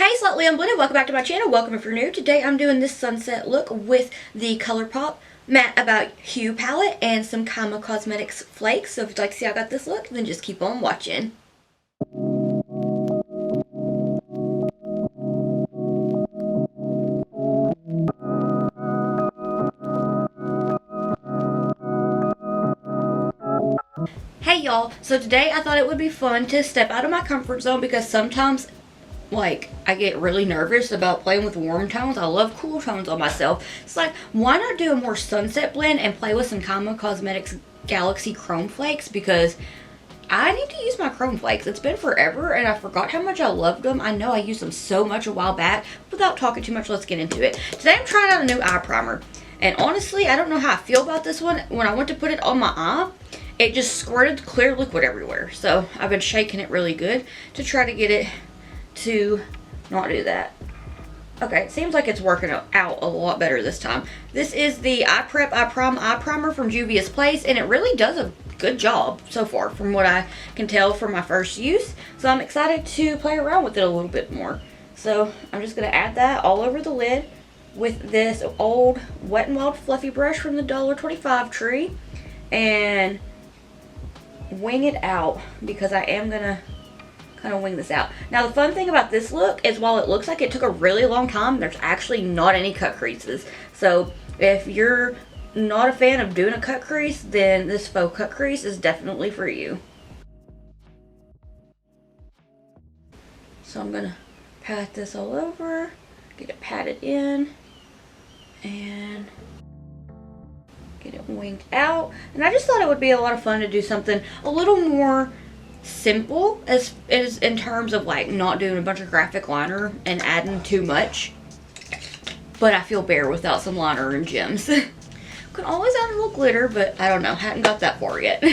Hey Slightly Unblended, welcome back to my channel. Welcome if you're new. Today I'm doing this sunset look with the Colourpop Matte About Hue palette and some Kaima Cosmetics flakes. So if you'd like to see how I got this look, then just keep on watching. Hey y'all, so today I thought it would be fun to step out of my comfort zone because sometimes I get really nervous about playing with warm tones. I love cool tones on myself. It's like, why not do a more sunset blend and play with some Kaima Cosmetics Galaxy Chrome Flakes, because I need to use my Chrome Flakes. It's been forever and I forgot how much I loved them. I know I used them so much a while back. Without talking too much, let's get into it. Today I'm trying out a new eye primer. And honestly, I don't know how I feel about this one. When I went to put it on my eye, it just squirted clear liquid everywhere. So I've been shaking it really good to try to get it to not do that. Okay, it seems like it's working out a lot better this time. This is the Eye Prep Eye Prime Eye Primer from Juvia's Place, and it really does a good job so far from what I can tell from my first use. So I'm excited to play around with it a little bit more. So I'm just going to add that all over the lid with this old Wet n Wild fluffy brush from the $1.25 tree and wing it out, because I am going to kind of wing this out. Now the fun thing about this look is, while it looks like it took a really long time, there's actually not any cut creases. So if you're not a fan of doing a cut crease, then this faux cut crease is definitely for you. So I'm gonna pat this all over, get it patted in, and get it winged out. And I just thought it would be a lot of fun to do something a little more simple as in terms of like not doing a bunch of graphic liner and adding too much, but I feel bare without some liner and gems. Could always add a little glitter, but I don't know, hadn't got that far yet.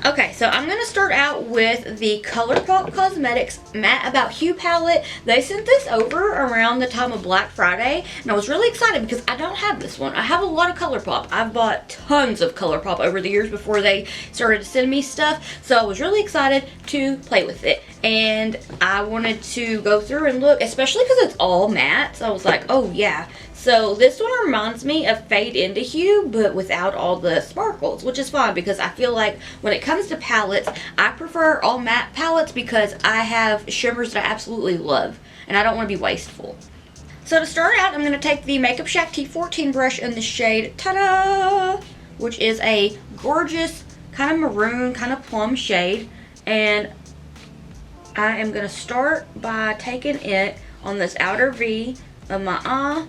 Okay, so I'm gonna start out with the Colourpop Cosmetics Matte About Hue palette. They sent this over around the time of Black Friday, and I was really excited because I don't have this one. I have a lot of Colourpop. I've bought tons of Colourpop over the years before they started to send me stuff, so I was really excited to play with it. And I wanted to go through and look, especially because it's all matte, so I was like, oh yeah. So this one reminds me of Fade Into Hue, but without all the sparkles, which is fine because I feel like when it comes to palettes, I prefer all matte palettes because I have shimmers that I absolutely love, and I don't want to be wasteful. So to start out, I'm going to take the Makeup Shack T14 brush in the shade Ta-da! Which is a gorgeous kind of maroon, kind of plum shade, and I am going to start by taking it on this outer V of my eye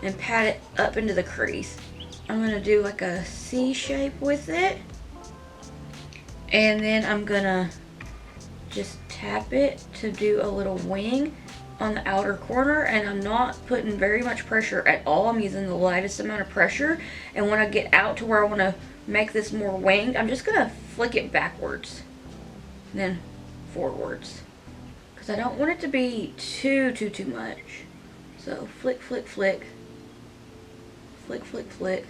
and pat it up into the crease. I'm going to do like a C shape with it, and then I'm going to just tap it to do a little wing on the outer corner, and I'm not putting very much pressure at all. I'm using the lightest amount of pressure, and when I get out to where I want to make this more winged, I'm just going to flick it backwards and then forwards, because I don't want it to be too much. So flick, flick, flick. Flick, flick, flick.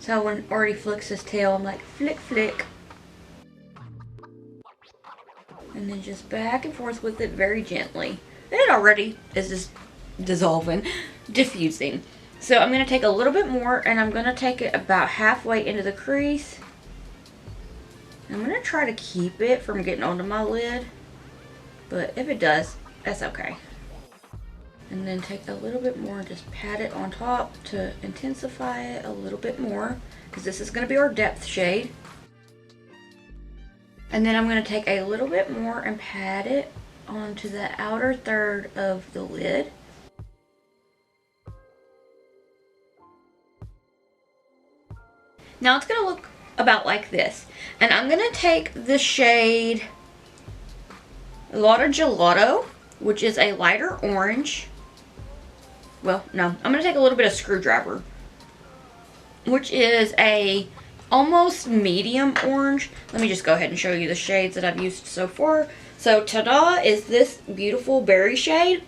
So when Artie flicks his tail, I'm like, flick, flick. And then just back and forth with it very gently. And it already is just dissolving, diffusing. So I'm going to take a little bit more, and I'm going to take it about halfway into the crease. I'm going to try to keep it from getting onto my lid, but if it does, that's okay. And then take a little bit more and just pat it on top to intensify it a little bit more, because this is going to be our depth shade. And then I'm going to take a little bit more and pat it onto the outer third of the lid. Now it's going to look about like this. And I'm going to take the shade Lotta Gelato, which is a lighter orange. Well, no, I'm going to take a little bit of Screwdriver, which is a almost medium orange. Let me just go ahead and show you the shades that I've used so far. So Ta-da is this beautiful berry shade,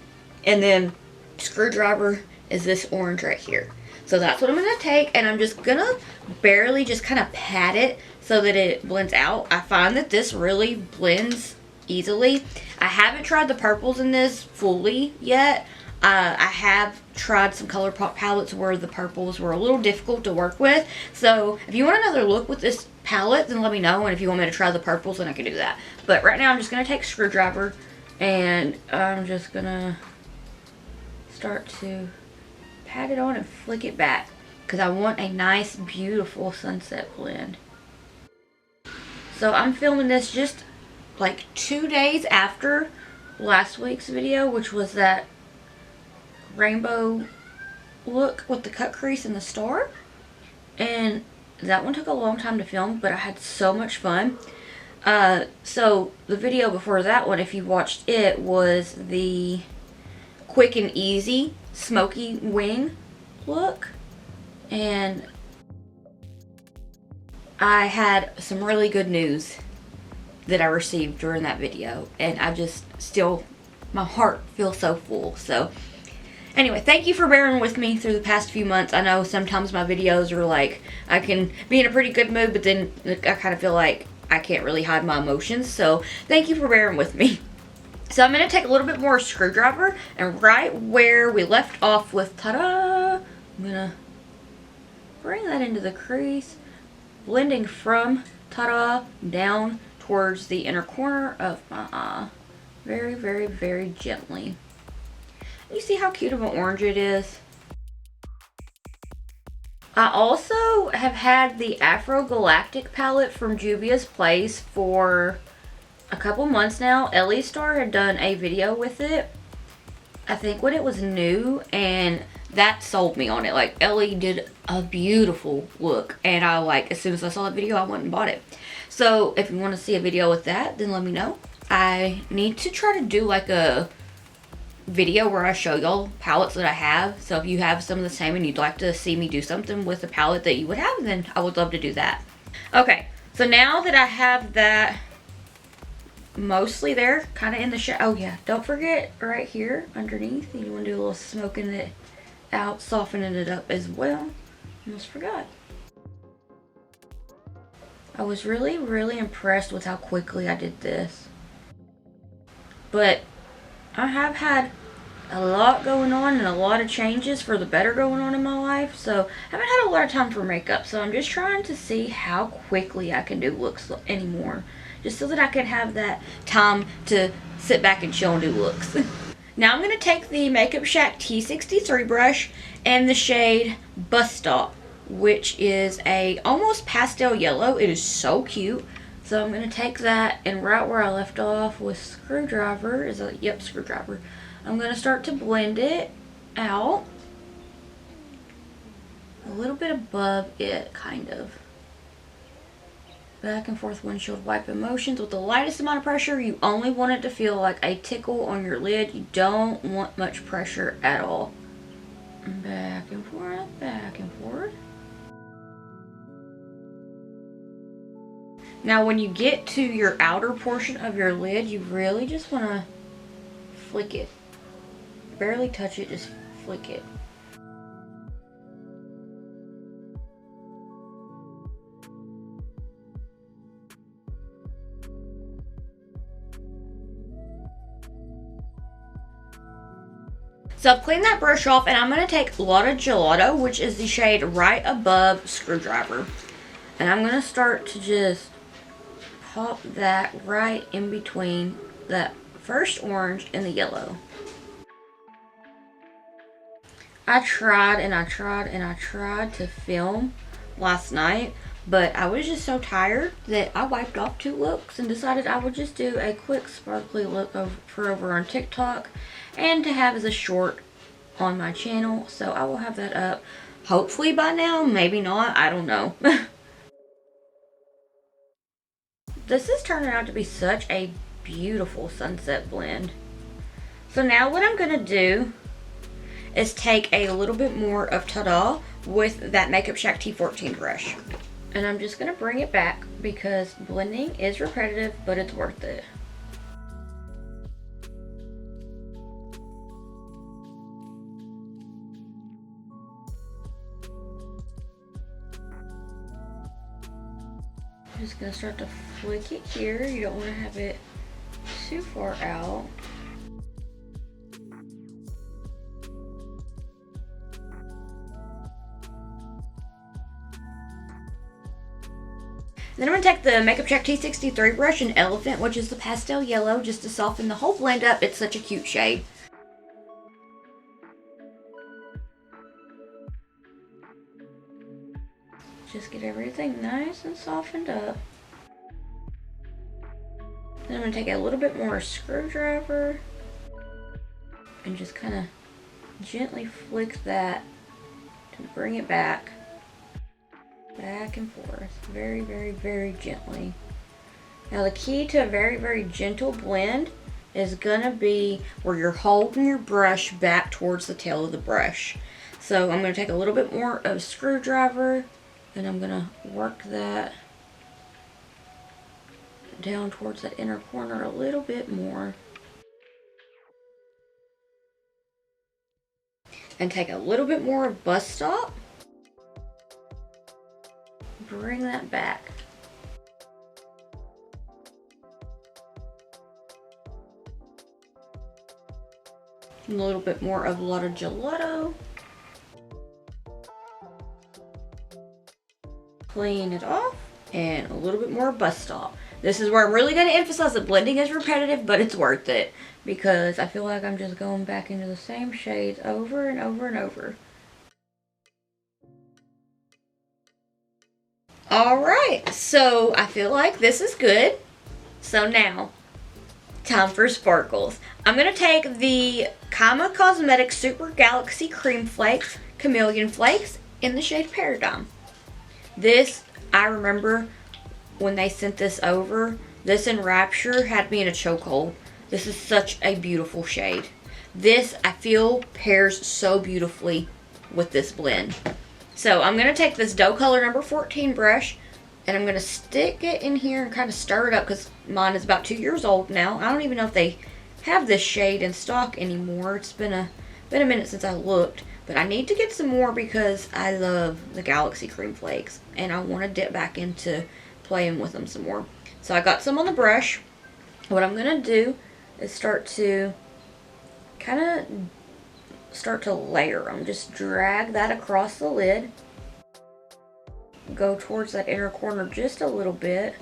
and then Screwdriver is this orange right here. So that's what I'm going to take, and I'm just going to barely just kind of pat it so that it blends out. I find that this really blends easily. I haven't tried the purples in this fully yet. I have tried some Colourpop palettes where the purples were a little difficult to work with. So if you want another look with this palette, then let me know. And if you want me to try the purples, then I can do that. But right now I'm just going to take a screwdriver and I'm just going to start to pat it on and flick it back, because I want a nice, beautiful sunset blend. So I'm filming this just like 2 days after last week's video, which was that rainbow look with the cut crease and the star. And that one took a long time to film, but I had so much fun. So the video before that one, if you watched it, was the quick and easy smoky wing look. And I had some really good news that I received during that video, and I just still, my heart feels so full. So anyway, thank you for bearing with me through the past few months. I know sometimes my videos are like, I can be in a pretty good mood, but then I kind of feel like I can't really hide my emotions. So thank you for bearing with me. So I'm going to take a little bit more screwdriver, and right where we left off with, ta-da, I'm going to bring that into the crease, blending from ta-da down towards the inner corner of my eye. Very, very, very gently. You see how cute of an orange it is? I also have had the Afro Galactic palette from Juvia's Place for a couple months now. Ellie Star had done a video with it, I think when it was new, and that sold me on it. Like, Ellie did a beautiful look, and I, like, as soon as I saw that video, I went and bought it. So if you want to see a video with that, then let me know. I need to try to do like a video where I show y'all palettes that I have. So if you have some of the same and you'd like to see me do something with a palette that you would have, then I would love to do that. Okay, so now that I have that mostly there, kind of in the shade. Oh yeah, don't forget right here underneath, you want to do a little smoking it out, softening it up as well. Almost forgot. I was really, really impressed with how quickly I did this. But I have had a lot going on and a lot of changes for the better going on in my life. So I haven't had a lot of time for makeup. So I'm just trying to see how quickly I can do looks anymore. Just so that I can have that time to sit back and chill and do looks. Now I'm going to take the Makeup Shack T63 brush and the shade Bus Stop, which is a almost pastel yellow. It is so cute. So I'm going to take that, and right where I left off with screwdriver, screwdriver. I'm going to start to blend it out a little bit above it, kind of. Back and forth windshield wipe motions with the lightest amount of pressure. You only want it to feel like a tickle on your lid. You don't want much pressure at all. Back and forth, back and forth. Now when you get to your outer portion of your lid, you really just want to flick it. Barely touch it, just flick it. So I've cleaned that brush off, and I'm going to take Lotta Gelato, which is the shade right above Screwdriver. And I'm going to start to just pop that right in between that first orange and the yellow. I tried and I tried and I tried to film last night, but I was just so tired that I wiped off 2 looks and decided I would just do a quick sparkly look over on TikTok and to have as a short on my channel. So I will have that up hopefully by now, maybe not, I don't know. This is turning out to be such a beautiful sunset blend. So now what I'm going to do is take a little bit more of Ta-Da with that Makeup Shack T14 brush. And I'm just going to bring it back because blending is repetitive, but it's worth it. I'm just going to start to flick it here. You don't want to have it too far out. Then I'm going to take the Makeup Check T63 brush in Elephant, which is the pastel yellow, just to soften the whole blend up. It's such a cute shade. Just get everything nice and softened up. Then I'm going to take a little bit more screwdriver and just kind of gently flick that to bring it back and forth, very, very, very gently. Now the key to a very, very gentle blend is gonna be where you're holding your brush back towards the tail of the brush. So I'm gonna take a little bit more of a screwdriver and I'm gonna work that down towards that inner corner a little bit more. And take a little bit more of Bus Stop. Bring that back. A little bit more of Lotta Gelato. Clean it off. And a little bit more Bus Stop. This is where I'm really going to emphasize that blending is repetitive, but it's worth it. Because I feel like I'm just going back into the same shades over and over and over. Alright, so I feel like this is good. So now, time for sparkles. I'm going to take the Kaima Cosmetics Super Galaxy Cream Flakes Chameleon Flakes in the shade Paradigm. This, I remember when they sent this over, this in Rapture had me in a chokehold. This is such a beautiful shade. This, I feel, pairs so beautifully with this blend. So I'm going to take this Doe Color number 14 brush and I'm going to stick it in here and kind of stir it up because mine is about 2 years old now. I don't even know if they have this shade in stock anymore. It's been a minute since I looked, but I need to get some more because I love the Galaxy Cream Flakes and I want to dip back into playing with them some more. So I got some on the brush. What I'm going to do is start to layer them. Just drag that across the lid. Go towards that inner corner just a little bit.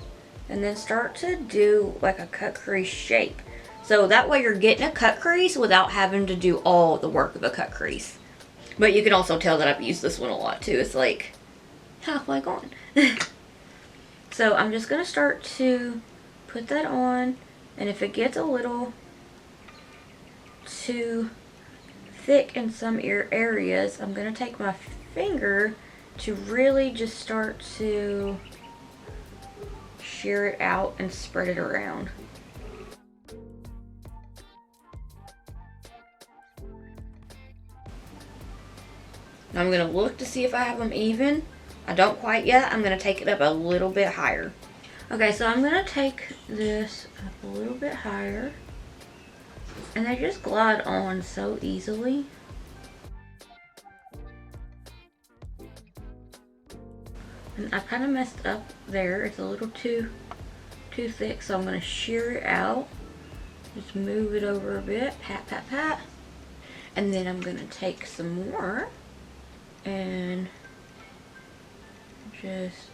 And then start to do like a cut crease shape. So that way you're getting a cut crease without having to do all the work of a cut crease. But you can also tell that I've used this one a lot too. It's like halfway gone. So I'm just going to start to put that on. And if it gets a little too thick in some areas, I'm going to take my finger to really just start to shear it out and spread it around. Now I'm going to look to see if I have them even. I don't quite yet. I'm going to take it up a little bit higher. Okay, so I'm going to take this up a little bit higher. And they just glide on so easily. And I kind of messed up there. It's a little too thick, so I'm going to shear it out. Just move it over a bit. Pat, pat, pat. And then I'm going to take some more and just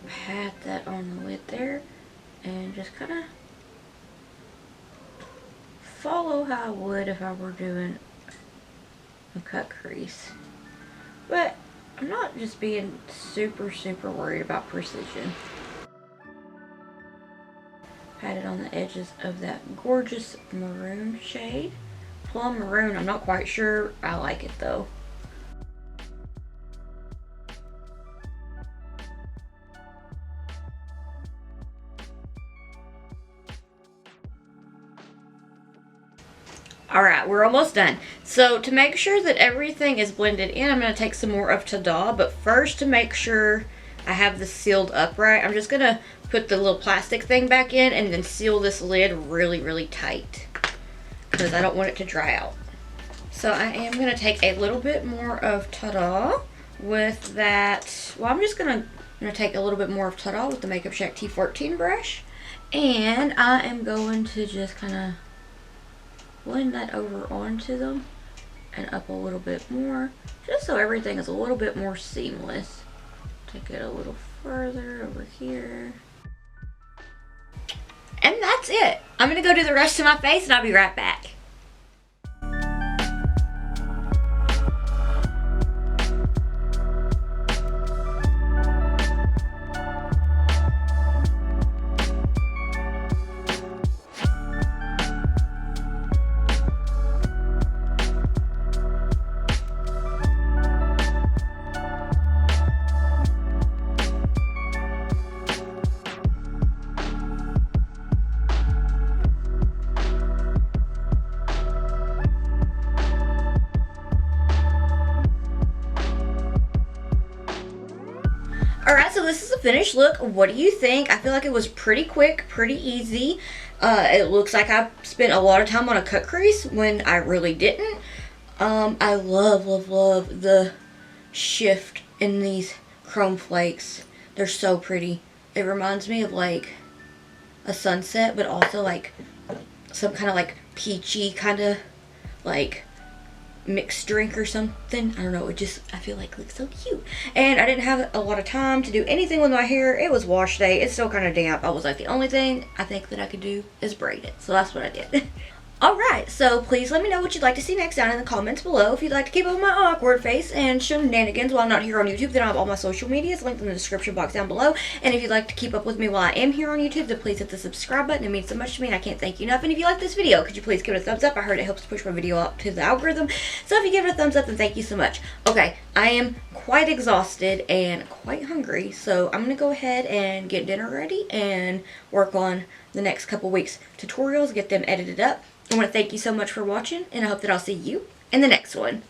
pat that on the lid there. And just kind of follow how I would if I were doing a cut crease. But I'm not just being super worried about precision. Pat it on the edges of that gorgeous maroon shade. Plum maroon, I'm not quite sure. I like it though. Alright, we're almost done. So to make sure that everything is blended in, I'm going to take some more of Tada. But first, to make sure I have this sealed up right, I'm just going to put the little plastic thing back in and then seal this lid really tight. Because I don't want it to dry out. So I am going to take a little bit more of Tada with that. Well, I'm just going to take a little bit more of Tada with the Makeup Check T14 brush. And I am going to just kind of blend that over onto them and up a little bit more, just so everything is a little bit more seamless. Take it a little further over here. And that's it. I'm gonna go do the rest of my face and I'll be right back. Alright, so this is a finished look. What do you think? I feel like it was pretty quick, pretty easy. It looks like I spent a lot of time on a cut crease when I really didn't. I love, love, love the shift in these chrome flakes. They're so pretty. It reminds me of like a sunset, but also like some kind of like peachy kind of like mixed drink or something. I don't know, it just, I feel like it looks so cute. And I didn't have a lot of time to do anything with my hair. It was wash day. It's still kind of damp. I was like, the only thing I think that I could do is braid it. So that's what I did. Alright, so please let me know what you'd like to see next down in the comments below. If you'd like to keep up with my awkward face and shenanigans while I'm not here on YouTube, then I have all my social medias linked in the description box down below. And if you'd like to keep up with me while I am here on YouTube, then please hit the subscribe button. It means so much to me and I can't thank you enough. And if you like this video, could you please give it a thumbs up? I heard it helps push my video up to the algorithm. So if you give it a thumbs up, then thank you so much. Okay, I am quite exhausted and quite hungry, so I'm going to go ahead and get dinner ready and work on the next couple weeks' tutorials, get them edited up. I want to thank you so much for watching, and I hope that I'll see you in the next one.